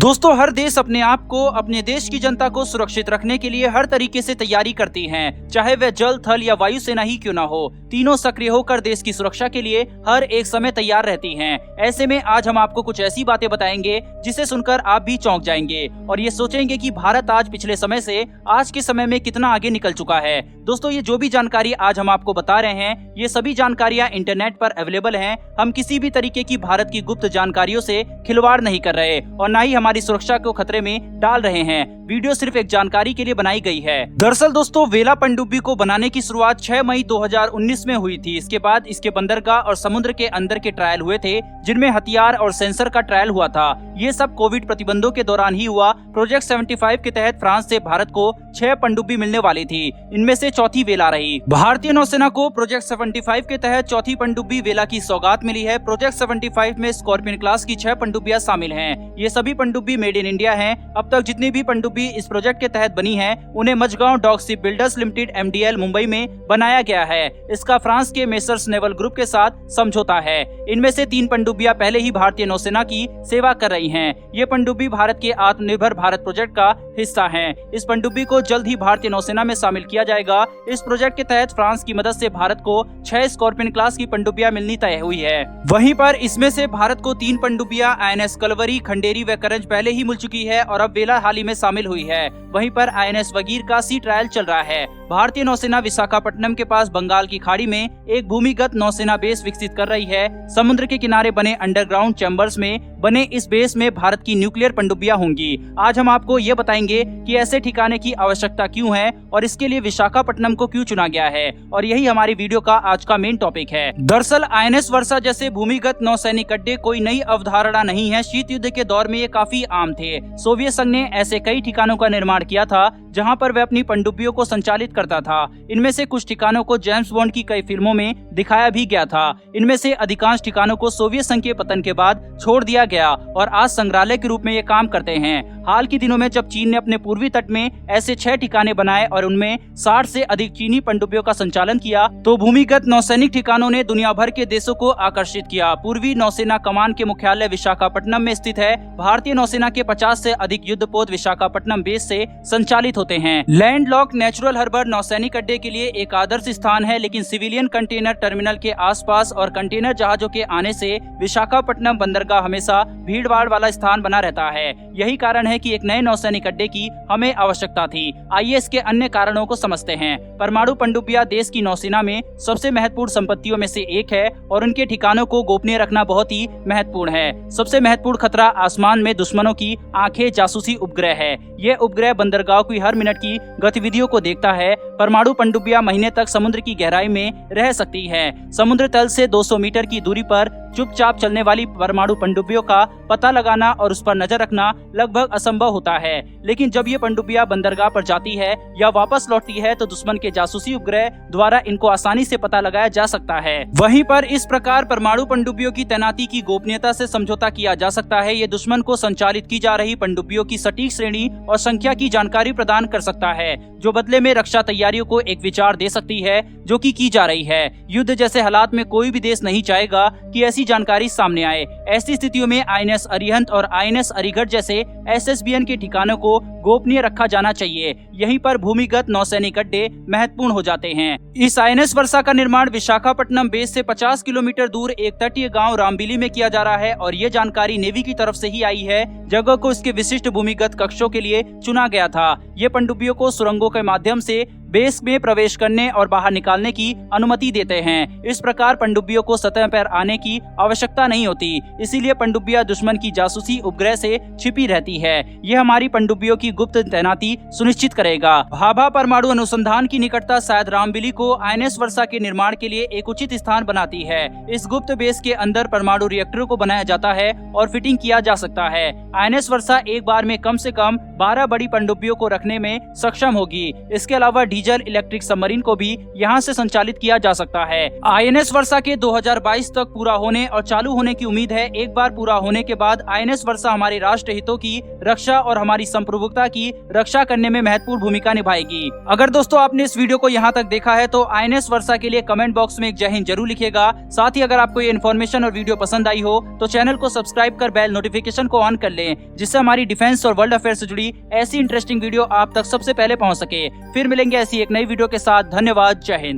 दोस्तों, हर देश अपने आप को, अपने देश की जनता को सुरक्षित रखने के लिए हर तरीके से तैयारी करती हैं, चाहे वह जल, थल या वायु सेना ही क्यों ना हो। तीनों सक्रिय होकर देश की सुरक्षा के लिए हर एक समय तैयार रहती हैं। ऐसे में आज हम आपको कुछ ऐसी बातें बताएंगे जिसे सुनकर आप भी चौंक जाएंगे और ये सोचेंगे कि भारत आज पिछले समय से आज के समय में कितना आगे निकल चुका है। दोस्तों, ये जो भी जानकारी आज हम आपको बता रहे हैं, ये सभी जानकारियां इंटरनेट पर अवेलेबल हैं। हम किसी भी तरीके की भारत की गुप्त जानकारियों से खिलवाड़ नहीं कर रहे और न ही हमारी सुरक्षा को खतरे में डाल रहे हैं। वीडियो सिर्फ एक जानकारी के लिए बनाई गई है। दरअसल दोस्तों, वेला पनडुब्बी को बनाने की शुरुआत 6 मई 2019 में हुई थी। इसके बाद इसके बंदरगाह और समुद्र के अंदर के ट्रायल हुए थे, जिनमें हथियार और सेंसर का ट्रायल हुआ था। ये सब कोविड प्रतिबंधों के दौरान ही हुआ। प्रोजेक्ट 75 के तहत फ्रांस से भारत को 6 पनडुब्बी मिलने वाली थी। इनमें से चौथी वेला रही। भारतीय नौसेना को प्रोजेक्ट 75 के तहत चौथी पनडुब्बी वेला की सौगात मिली है। प्रोजेक्ट 75 में स्कॉर्पियन क्लास की 6 पनडुब्बियां शामिल हैं। ये सभी पनडुब्बी मेड इन इंडिया हैं। अब तक जितनी भी पनडुब्बी इस प्रोजेक्ट के तहत बनी हैं, उन्हें Mazagon dock ship builders limited MDL Mumbai में बनाया गया है। इसका फ्रांस के मेसर्स नेवल ग्रुप के साथ समझौता है। इनमें से 3 पनडुब्बियां पहले ही भारतीय नौसेना की सेवा कर रही हैं। ये पनडुब्बी भारत के आत्मनिर्भर भारत प्रोजेक्ट का हिस्सा हैं। इस पनडुब्बी को जल्द ही भारतीय नौसेना में शामिल किया जाएगा। इस प्रोजेक्ट के तहत फ्रांस की मदद से भारत को 6 स्कॉर्पियन क्लास की पनडुब्बियां मिलनी तय हुई है। वहीं पर इसमें से भारत को 3 पनडुब्बियां INS कलवरी, खंडेरी व करंज पहले ही मिल चुकी है और अब वेला हाल ही में शामिल हुई है। वहीं पर INS वगीर का सी ट्रायल चल रहा है। भारतीय नौसेना विशाखापट्टनम के पास बंगाल की खाड़ी में एक भूमिगत नौसेना बेस विकसित कर रही है। समुद्र के किनारे बने अंडरग्राउंड चैम्बर्स में बने इस बेस में भारत की न्यूक्लियर पनडुब्बियां होंगी। आज हम आपको ये बताएंगे कि ऐसे ठिकाने की आवश्यकता क्यों है और इसके लिए विशाखापट्टनम को क्यों चुना गया है, और यही हमारी वीडियो का आज का मेन टॉपिक है। दरअसल INS वर्षा जैसे भूमिगत नौसैनिक अड्डे कोई नई अवधारणा नहीं है। शीत युद्ध के दौर में ये काफी आम थे। सोवियत संघ ने ऐसे कई ठिकानों का निर्माण किया था जहां पर वह अपनी पनडुब्बियों को संचालित करता था। इनमें से कुछ ठिकानों को जेम्स बॉन्ड की कई फिल्मों में दिखाया भी गया था। इनमें से अधिकांश ठिकानों को सोवियत संघ के पतन के बाद छोड़ दिया गया और आज संग्रहालय के रूप में ये काम करते हैं। हाल के दिनों में जब चीन ने अपने पूर्वी तट में ऐसे 6 ठिकाने बनाए और उनमें 60 से अधिक चीनी पनडुब्बियों का संचालन किया, तो भूमिगत नौसैनिक ठिकानों ने दुनिया भर के देशों को आकर्षित किया। पूर्वी नौसेना कमान के मुख्यालय विशाखापट्टनम में स्थित है। भारतीय नौसेना के 50 से अधिक युद्धपोत विशाखापट्टनम बेस से संचालित होते हैं। लैंड लॉक नेचुरल हार्बर नौसैनिक अड्डे के लिए एक आदर्श स्थान है, लेकिन सिविलियन कंटेनर टर्मिनल के आसपास और कंटेनर जहाजों के आने से विशाखापट्टनम बंदरगाह हमेशा भीड़भाड़ वाला स्थान बना रहता है। यही कारण है कि एक नए नौसैनिक अड्डे की हमें आवश्यकता थी। आइए इसके अन्य कारणों को समझते हैं। परमाणु पनडुब्बियां देश की नौसेना में सबसे महत्वपूर्ण संपत्तियों में से एक है और उनके ठिकानों को गोपनीय रखना बहुत ही महत्वपूर्ण है। सबसे महत्वपूर्ण खतरा आसमान में दुश्मनों की आंखें जासूसी उपग्रह है। ये उपग्रह बंदरगाह की हर मिनट की गतिविधियों को देखता है। परमाणु पनडुब्बियां महीने तक समुद्र की गहराई में रह सकती है। समुद्र तल से 200 मीटर की दूरी पर चुपचाप चलने वाली परमाणु पनडुब्बियों का पता लगाना और उस पर नजर रखना लगभग असंभव होता है। लेकिन जब ये पनडुब्बियां बंदरगाह पर जाती है या वापस लौटती है तो दुश्मन के जासूसी उपग्रह द्वारा इनको आसानी से पता लगाया जा सकता है। वहीं पर इस प्रकार परमाणु पनडुब्बियों की तैनाती की गोपनीयता से समझौता किया जा सकता है। ये दुश्मन को संचालित की जा रही पनडुब्बियों की सटीक श्रेणी और संख्या की जानकारी प्रदान कर सकता है, जो बदले में रक्षा तैयारियों को एक विचार दे सकती है जो की जा रही है। युद्ध जैसे हालात में कोई भी देश नहीं चाहेगा कि ऐसी जानकारी सामने आए। ऐसी स्थितियों में INS अरिहंत और INS अरिघट जैसे SSBN के ठिकानों को गोपनीय रखा जाना चाहिए। यहीं पर भूमिगत नौसैनिक अड्डे महत्वपूर्ण हो जाते हैं। इस INS वर्षा का निर्माण विशाखापट्टनम बेस से 50 किलोमीटर दूर एक तटीय गांव रामबिली में किया जा रहा है और ये जानकारी नेवी की तरफ से ही आई है। जगह को इसके विशिष्ट भूमिगत कक्षों के लिए चुना गया था। ये पनडुब्बियों को सुरंगों के माध्यम से बेस में प्रवेश करने और बाहर निकालने की अनुमति देते हैं। इस प्रकार पनडुब्बियों को सतह पर आने की आवश्यकता नहीं होती। इसीलिए पनडुब्बियां दुश्मन की जासूसी उपग्रह से छिपी रहती है। ये हमारी पनडुब्बियों की गुप्त तैनाती सुनिश्चित करेगा। भाभा परमाणु अनुसंधान की निकटता शायद रामबिली को INS वर्षा के निर्माण के लिए एक उचित स्थान बनाती है। इस गुप्त बेस के अंदर परमाणु रिएक्टरों को बनाया जाता है और फिटिंग किया जा सकता है। INS वर्षा एक बार में कम से कम 12 बड़ी पनडुब्बियों को रखने में सक्षम होगी। इसके अलावा डीजल इलेक्ट्रिक सबमरीन को भी यहाँ से संचालित किया जा सकता है। INS वर्षा के 2022 तक पूरा होने और चालू होने की उम्मीद है। एक बार पूरा होने के बाद INS वर्षा हमारे राष्ट्र हितों की रक्षा और हमारी संप्रभुता की रक्षा करने में महत्वपूर्ण भूमिका निभाएगी। अगर दोस्तों आपने इस वीडियो को यहाँ तक देखा है तो INS वर्षा के लिए कमेंट बॉक्स में एक जय हिंद जरूर लिखिएगा। साथ ही अगर आपको ये इन्फॉर्मेशन और वीडियो पसंद आई हो तो चैनल को सब्सक्राइब कर बेल नोटिफिकेशन को ऑन कर लें, जिससे हमारी डिफेंस और वर्ल्ड अफेयर से जुड़ी ऐसी इंटरेस्टिंग वीडियो आप तक सबसे पहले पहुंच सके। फिर मिलेंगे ऐसी एक नई वीडियो के साथ। धन्यवाद। जय हिंद।